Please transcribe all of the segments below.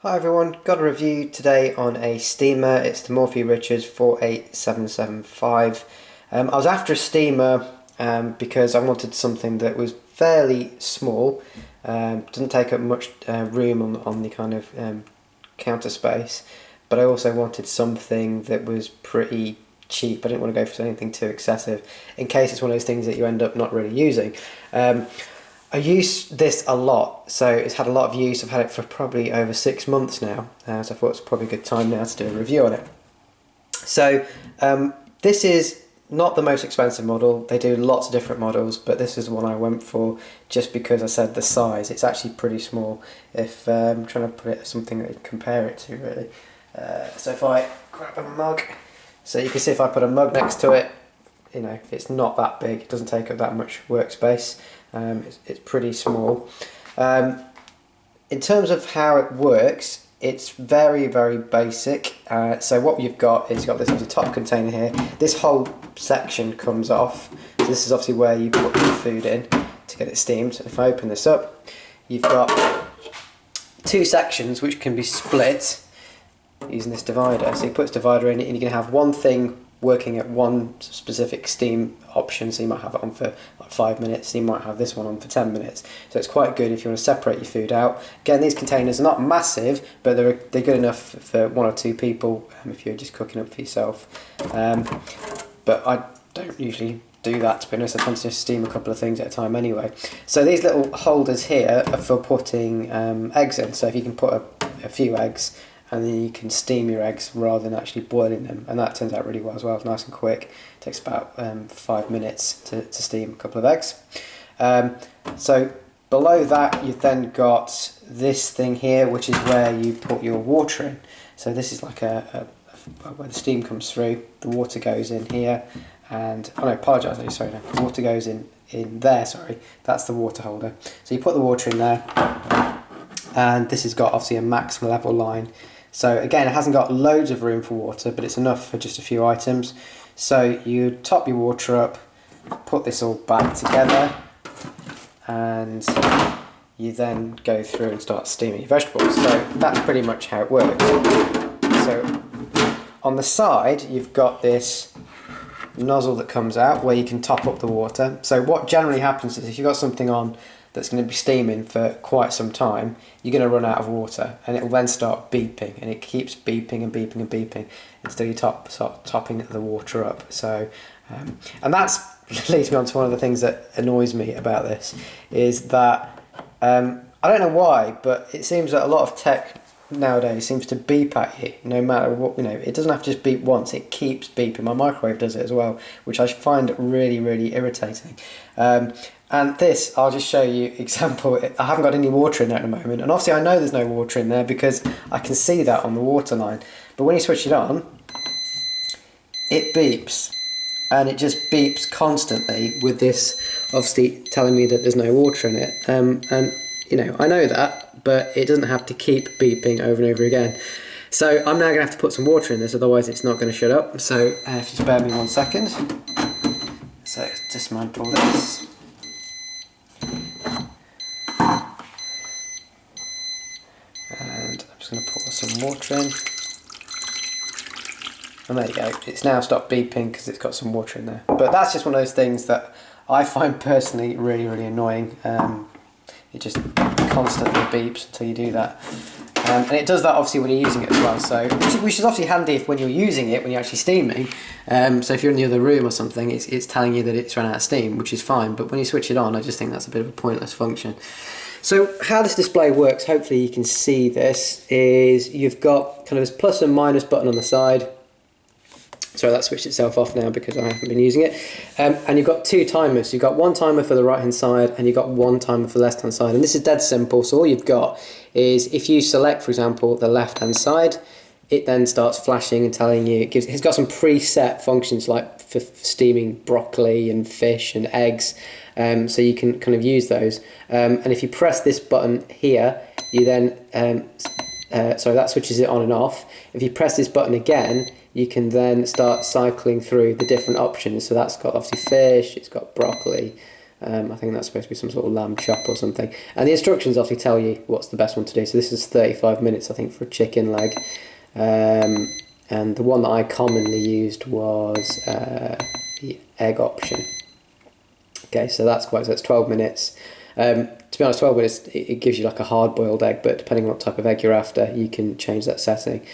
Hi everyone, got a review today on a steamer. It's the Morphy 48775. I was after a steamer because I wanted something that was fairly small, doesn't take up much room on the kind of counter space, but I also wanted something that was pretty cheap. I didn't want to go for anything too excessive in case it's one of those things that you end up not really using. I use this a lot, so it's had a lot of use. I've had it for probably over 6 months now, so I thought it's probably a good time now to do a review on it. So this is not the most expensive model. They do lots of different models, but this is the one I went for just because I said the size. It's actually pretty small if I'm trying to put it as something that you can compare it to, really. So if I grab a mug, so you can see if I put a mug next to it, you know, it's not that big. It doesn't take up that much workspace. It's pretty small. In terms of how it works, it's very, very basic. So what you've got is this is a top container here. This whole section comes off. So this is obviously where you put your food in to get it steamed. So if I open this up, you've got two sections which can be split using this divider. So you put this divider in and you can have one thing working at one specific steam option, so you might have it on for like 5 minutes, and you might have this one on for 10 minutes. So it's quite good if you want to separate your food out. Again, these containers are not massive, but they're good enough for 1 or 2 people if you're just cooking up for yourself. But I don't usually do that, to be honest. I tend to just steam a couple of things at a time anyway. So these little holders here are for putting eggs in. So if you can put a few eggs, and then you can steam your eggs rather than actually boiling them, and that turns out really well as well. It's nice and quick. It takes about 5 minutes to steam a couple of eggs. So below that you've then got this thing here, which is where you put your water in. So this is like where the steam comes through, the water goes in here, and the water goes in there, that's the water holder. So you put the water in there, and this has got obviously a max level line. So again, it hasn't got loads of room for water, but it's enough for just a few items. So you top your water up, put this all back together, and you then go through and start steaming your vegetables. So that's pretty much how it works. So on the side, you've got this nozzle that comes out where you can top up the water. So what generally happens is if you've got something on that's going to be steaming for quite some time, you're going to run out of water, and it will then start beeping, and it keeps beeping and beeping and beeping until you start topping the water up. So, and that's leads me on to one of the things that annoys me about this, is that I don't know why, but it seems that a lot of tech nowadays seems to beep at you no matter what. It doesn't have to just beep once, it keeps beeping. My microwave does it as well, which I find really, really irritating. And this, I'll just show you example. I haven't got any water in there at the moment, and obviously I know there's no water in there because I can see that on the water line. But when you switch it on, it beeps, and it just beeps constantly with this obviously telling me that there's no water in it. And I know that, but it doesn't have to keep beeping over and over again. So I'm now going to have to put some water in this, otherwise it's not going to shut up. So if you spare me 1 second. So dismantle this. And I'm just going to pour some water in. And there you go, it's now stopped beeping because it's got some water in there. But that's just one of those things that I find personally really, really annoying. It just constantly beeps until you do that. And it does that obviously when you're using it as well, so which is obviously handy if when you're using it, when you're actually steaming. So if you're in the other room or something, it's telling you that it's run out of steam, which is fine. But when you switch it on, I just think that's a bit of a pointless function. So how this display works, hopefully you can see this, is you've got kind of this plus and minus button on the side. Sorry, that switched itself off now because I haven't been using it. And you've got 2 timers. You've got 1 timer for the right hand side, and you've got 1 timer for the left hand side. And this is dead simple. So all you've got is if you select, for example, the left hand side, it then starts flashing and telling you, it's got some preset functions like for steaming broccoli and fish and eggs. So you can kind of use those. And if you press this button here, you then, so that switches it on and off. If you press this button again, you can then start cycling through the different options. So that's got obviously fish, it's got broccoli, I think that's supposed to be some sort of lamb chop or something. And the instructions obviously tell you what's the best one to do. So this is 35 minutes, I think, for a chicken leg. And the one that I commonly used was the egg option. Okay, so that's so it's 12 minutes. To be honest, 12 minutes, it gives you like a hard-boiled egg, but depending on what type of egg you're after, you can change that setting.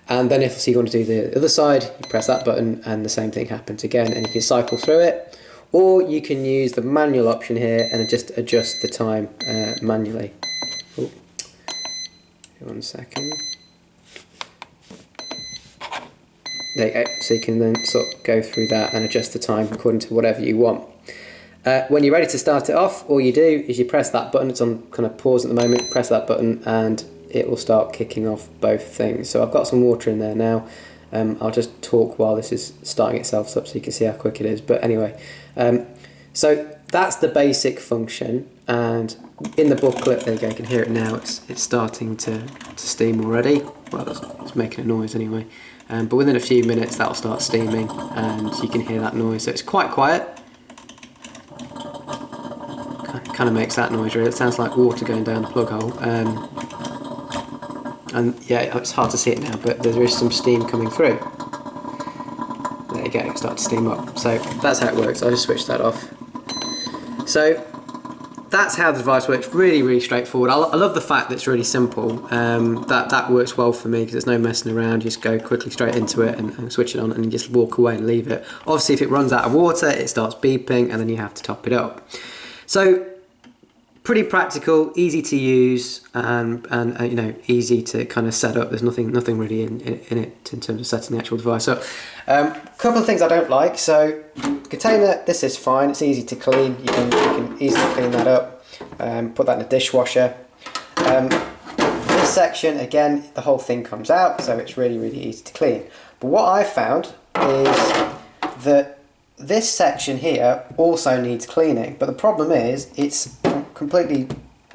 And then if you want to do the other side, you press that button and the same thing happens again, and you can cycle through it. Or you can use the manual option here and just adjust the time manually. Oh, 1 second. There you go. So you can then sort of go through that and adjust the time according to whatever you want. When you're ready to start it off, all you do is you press that button. It's on kind of pause at the moment. Press that button and it will start kicking off both things. So I've got some water in there now. I'll just talk while this is starting itself up so you can see how quick it is. But anyway, so that's the basic function. And in the booklet, there you go, you can hear it now. It's starting to steam already. Well, it's making a noise anyway. But within a few minutes, that'll start steaming and you can hear that noise. So it's quite quiet. Kind of makes that noise really. It sounds like water going down the plug hole. And yeah, it's hard to see it now, but there is some steam coming through. There you go, it's starting to steam up. So that's how it works. I'll just switch that off. So that's how the device works. Really, really straightforward. I love the fact that it's really simple. That works well for me because there's no messing around. You just go quickly straight into it and switch it on and you just walk away and leave it. Obviously, if it runs out of water, it starts beeping and then you have to top it up. So pretty practical, easy to use, and you know, easy to kind of set up. There's nothing really in it in terms of setting the actual device up. Couple of things I don't like. So container, this is fine. It's easy to clean. You can easily clean that up. Put that in a dishwasher. This section, again, the whole thing comes out, so it's really, really easy to clean. But what I found is that this section here also needs cleaning, but the problem is it's completely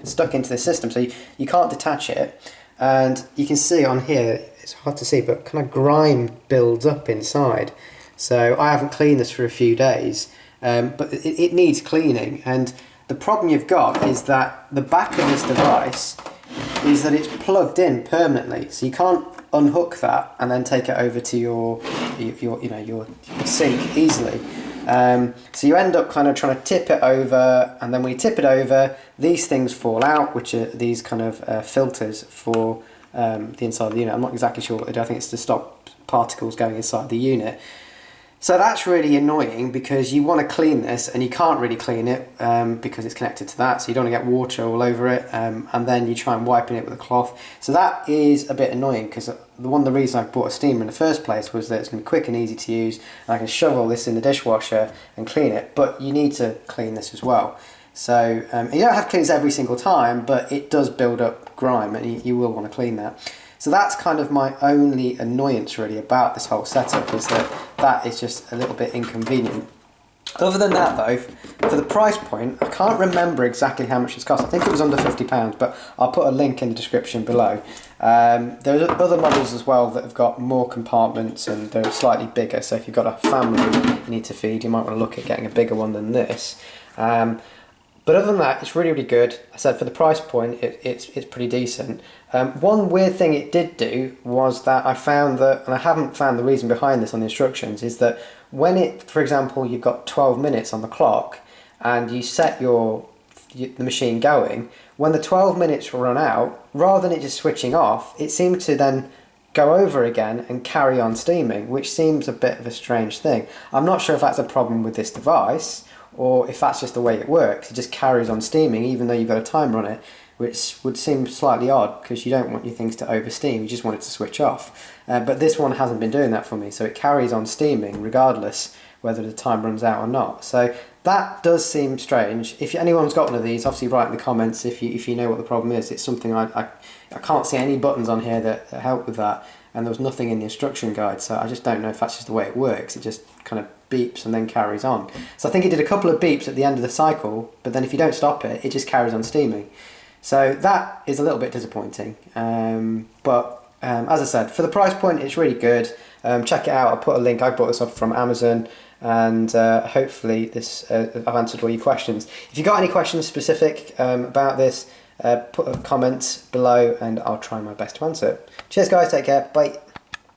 stuck into the system, so you can't detach it. And you can see on here, it's hard to see, but kind of grime builds up inside. So I haven't cleaned this for a few days, but it needs cleaning. And the problem you've got is that the back of this device is that it's plugged in permanently, so you can't unhook that and then take it over to your sink easily. So you end up kind of trying to tip it over, and then when you tip it over, these things fall out, which are these kind of filters for the inside of the unit. I'm not exactly sure what they do. I think it's to stop particles going inside the unit. So that's really annoying because you want to clean this and you can't really clean it because it's connected to that, so you don't want to get water all over it, and then you try and wiping it with a cloth. So that is a bit annoying because one of the reasons I bought a steamer in the first place was that it's going to be quick and easy to use, and I can shovel this in the dishwasher and clean it, but you need to clean this as well. So you don't have to clean this every single time, but it does build up grime and you will want to clean that. So that's kind of my only annoyance really about this whole setup, is that is just a little bit inconvenient. Other than that though, for the price point, I can't remember exactly how much it's cost. I think it was under £50, but I'll put a link in the description below. There are other models as well that have got more compartments and they're slightly bigger, so if you've got a family you need to feed, you might want to look at getting a bigger one than this. But other than that, it's really, really good. I said for the price point, it's pretty decent. One weird thing it did do was that I found that, and I haven't found the reason behind this on the instructions, is that when it, for example, you've got 12 minutes on the clock and you set the machine going, when the 12 minutes run out, rather than it just switching off, it seemed to then go over again and carry on steaming, which seems a bit of a strange thing. I'm not sure if that's a problem with this device, or if that's just the way it works. It just carries on steaming even though you've got a timer on it, which would seem slightly odd because you don't want your things to over steam, you just want it to switch off. But this one hasn't been doing that for me, so it carries on steaming regardless whether the time runs out or not. So that does seem strange. If anyone's got one of these, obviously write in the comments if you know what the problem is. It's something I can't see any buttons on here that help with that, and there was nothing in the instruction guide, so I just don't know if that's just the way it works. It just kind of beeps and then carries on. So I think it did a couple of beeps at the end of the cycle, but then if you don't stop it, it just carries on steaming. So that is a little bit disappointing, but As I said, for the price point, it's really good. Check it out. I'll put a link. I bought this up from Amazon, and hopefully this I've answered all your questions. If you got any questions specific about this, put a comment below, and I'll try my best to answer it. Cheers, guys. Take care. Bye.